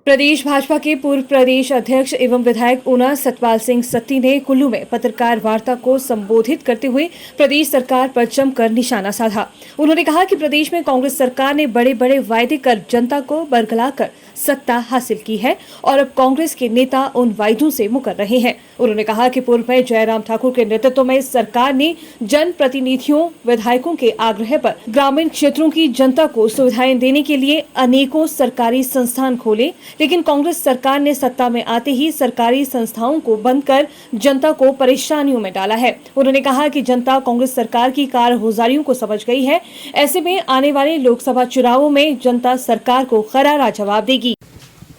प्रदेश भाजपा के पूर्व प्रदेश अध्यक्ष एवं विधायक ऊना सतपाल सिंह सत्ती ने कुल्लू में पत्रकार वार्ता को संबोधित करते हुए प्रदेश सरकार पर जमकर निशाना साधा। उन्होंने कहा कि प्रदेश में कांग्रेस सरकार ने बड़े बड़े वायदे कर जनता को बरगलाकर सत्ता हासिल की है और अब कांग्रेस के नेता उन वायदों से मुकर रहे हैं। उन्होंने कहा कि पूर्व में जयराम ठाकुर के नेतृत्व में सरकार ने जनप्रतिनिधियों विधायकों के आग्रह पर ग्रामीण क्षेत्रों की जनता को सुविधाएं देने के लिए अनेकों सरकारी संस्थान खोले, लेकिन कांग्रेस सरकार ने सत्ता में आते ही सरकारी संस्थाओं को बंद कर जनता को परेशानियों में डाला है। उन्होंने कहा कि जनता कांग्रेस सरकार की कारगुजारियों को समझ गई है। ऐसे में आने वाले लोकसभा चुनावों में जनता सरकार को करारा जवाब देगी।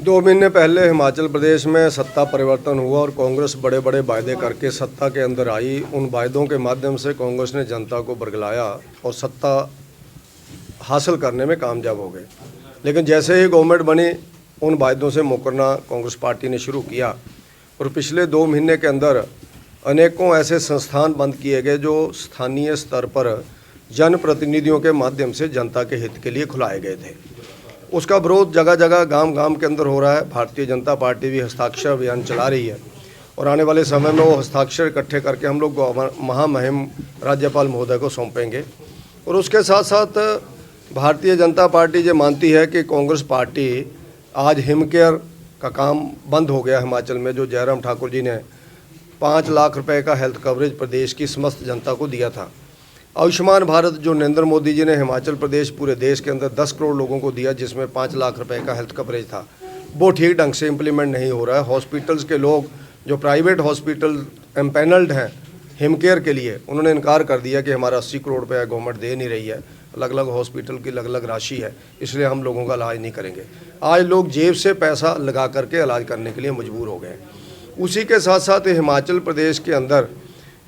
2 महीने पहले हिमाचल प्रदेश में सत्ता परिवर्तन हुआ और कांग्रेस बड़े बड़े वायदे करके सत्ता के अंदर आई। उन वायदों के माध्यम से कांग्रेस ने जनता को बरगलाया और सत्ता हासिल करने में कामयाब हो गए। लेकिन जैसे ही गवर्नमेंट बनी, उन वायदों से मुकरना कांग्रेस पार्टी ने शुरू किया और पिछले 2 महीने के अंदर अनेकों ऐसे संस्थान बंद किए गए जो स्थानीय स्तर पर जनप्रतिनिधियों के माध्यम से जनता के हित के लिए खुलाए गए थे। उसका विरोध जगह जगह गांव गांव के अंदर हो रहा है। भारतीय जनता पार्टी भी हस्ताक्षर अभियान चला रही है और आने वाले समय में वो हस्ताक्षर इकट्ठे करके हम लोग महामहिम राज्यपाल महोदय को सौंपेंगे। और उसके साथ साथ भारतीय जनता पार्टी ये मानती है कि कांग्रेस पार्टी आज हिमकेयर का काम बंद हो गया हिमाचल में। जो जयराम ठाकुर जी ने 5 लाख रुपए का हेल्थ कवरेज प्रदेश की समस्त जनता को दिया था। आयुष्मान भारत जो नरेंद्र मोदी जी ने हिमाचल प्रदेश पूरे देश के अंदर 10 करोड़ लोगों को दिया, जिसमें 5 लाख रुपए का हेल्थ कवरेज था, वो ठीक ढंग से इम्प्लीमेंट नहीं हो रहा है। हॉस्पिटल्स के लोग जो प्राइवेट हॉस्पिटल एम्पैनल्ड हैं हिमकेयर के लिए, उन्होंने इनकार कर दिया कि हमारा 80 करोड़ रुपया गवर्नमेंट दे नहीं रही है, अलग अलग हॉस्पिटल की अलग अलग राशि है, इसलिए हम लोगों का इलाज नहीं करेंगे। आज लोग जेब से पैसा लगा करके इलाज करने के लिए मजबूर हो गए। उसी के साथ साथ हिमाचल प्रदेश के अंदर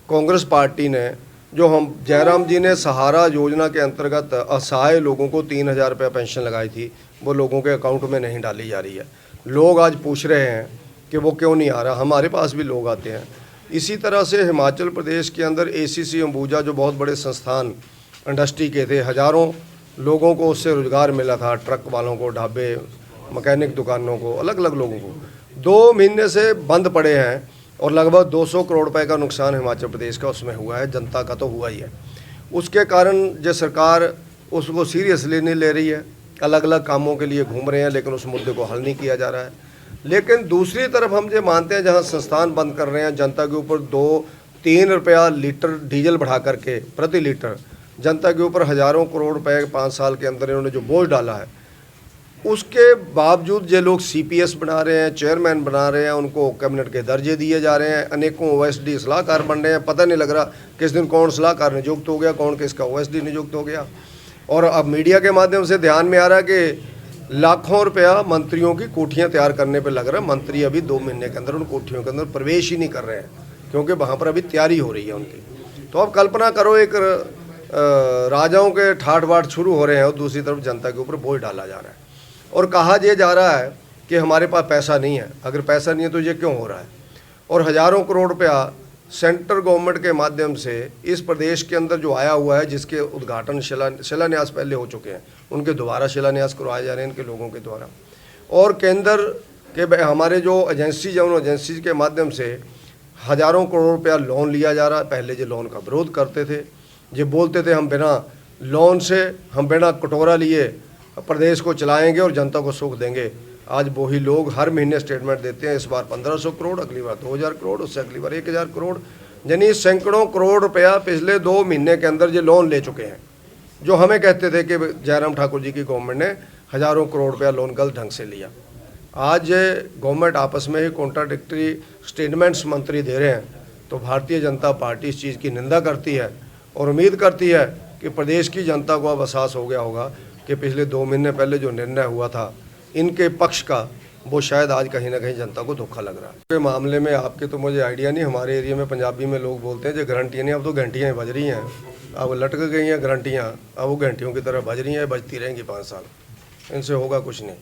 कांग्रेस पार्टी ने जो हम जयराम जी ने सहारा योजना के अंतर्गत असहाय लोगों को 3000 रुपये पेंशन लगाई थी, वो लोगों के अकाउंट में नहीं डाली जा रही है। लोग आज पूछ रहे हैं कि वो क्यों नहीं आ रहा। हमारे पास भी लोग आते हैं। इसी तरह से हिमाचल प्रदेश के अंदर ACC अंबुजा जो बहुत बड़े संस्थान इंडस्ट्री के थे, हज़ारों लोगों को उससे रोज़गार मिला था, ट्रक वालों को, ढाबे, मैकेनिक दुकानों को, अलग अलग लोगों को 2 महीने से बंद पड़े हैं और लगभग 200 करोड़ रुपए का नुकसान हिमाचल प्रदेश का उसमें हुआ है। जनता का तो हुआ ही है। उसके कारण जो सरकार उसको सीरियसली नहीं ले रही है, अलग अलग कामों के लिए घूम रहे हैं, लेकिन उस मुद्दे को हल नहीं किया जा रहा है। लेकिन दूसरी तरफ हम ये मानते हैं, जहाँ संस्थान बंद कर रहे हैं, जनता के ऊपर 2-3 रुपया लीटर डीजल बढ़ा करके प्रति लीटर जनता के ऊपर हज़ारों करोड़ रुपए 5 साल के अंदर इन्होंने जो बोझ डाला है, उसके बावजूद जो लोग CPS बना रहे हैं, चेयरमैन बना रहे हैं, उनको कैबिनेट के दर्जे दिए जा रहे हैं, अनेकों OSD सलाहकार बन रहे हैं। पता नहीं लग रहा किस दिन कौन सलाहकार नियुक्त हो गया, कौन किसका OSD नियुक्त हो गया। और अब मीडिया के माध्यम से ध्यान में आ रहा है कि लाखों रुपया मंत्रियों की कोठियाँ तैयार करने पर लग रहा है। मंत्री अभी 2 महीने के अंदर उन कोठियों के अंदर प्रवेश ही नहीं कर रहे हैं, क्योंकि वहाँ पर अभी तैयारी हो रही है उनकी। तो अब कल्पना करो, एक राजाओं के ठाठ बाट शुरू हो रहे हैं और दूसरी तरफ जनता के ऊपर बोझ डाला जा रहा है और कहा यह जा रहा है कि हमारे पास पैसा नहीं है। अगर पैसा नहीं है तो ये क्यों हो रहा है? और हज़ारों करोड़ रुपया सेंट्रल गवर्नमेंट के माध्यम से इस प्रदेश के अंदर जो आया हुआ है, जिसके उद्घाटन शिलान्यास पहले हो चुके हैं, उनके दोबारा शिलान्यास करवाए जा रहे हैं इनके लोगों के द्वारा। और केंद्र के हमारे जो एजेंसी है, उन एजेंसी के माध्यम से हज़ारों करोड़ रुपया लोन लिया जा रहा है। पहले जो लोन का विरोध करते थे, ये बोलते थे हम बिना लोन से, हम बिना कटोरा लिए प्रदेश को चलाएंगे और जनता को सुख देंगे। आज वही लोग हर महीने स्टेटमेंट देते हैं। इस बार 1500 करोड़, अगली बार 2000 करोड़, उससे अगली बार 1000 करोड़, यानी सैकड़ों करोड़ रुपया पिछले 2 महीने के अंदर ये लोन ले चुके हैं। जो हमें कहते थे कि जयराम ठाकुर जी की गवर्नमेंट ने हज़ारों करोड़ रुपया लोन गलत ढंग से लिया। आज ये गवर्नमेंट आपस में ही कॉन्ट्राडिक्टरी स्टेटमेंट्स मंत्री दे रहे हैं। तो भारतीय जनता पार्टी इस चीज़ की निंदा करती है और उम्मीद करती है कि प्रदेश की जनता को अब एहसास हो गया होगा कि पिछले 2 महीने पहले जो निर्णय हुआ था इनके पक्ष का, वो शायद आज कहीं ना कहीं जनता को धोखा लग रहा है। के मामले में आपके तो मुझे आइडिया नहीं। हमारे एरिया में पंजाबी में लोग बोलते हैं जो गारंटियाँ नहीं, अब तो घंटियाँ बज रही हैं, अब लटक गई हैं गारंटियाँ, अब वो घंटियों की तरह बज रही हैं, बजती रहेंगी 5 साल, इनसे होगा कुछ नहीं।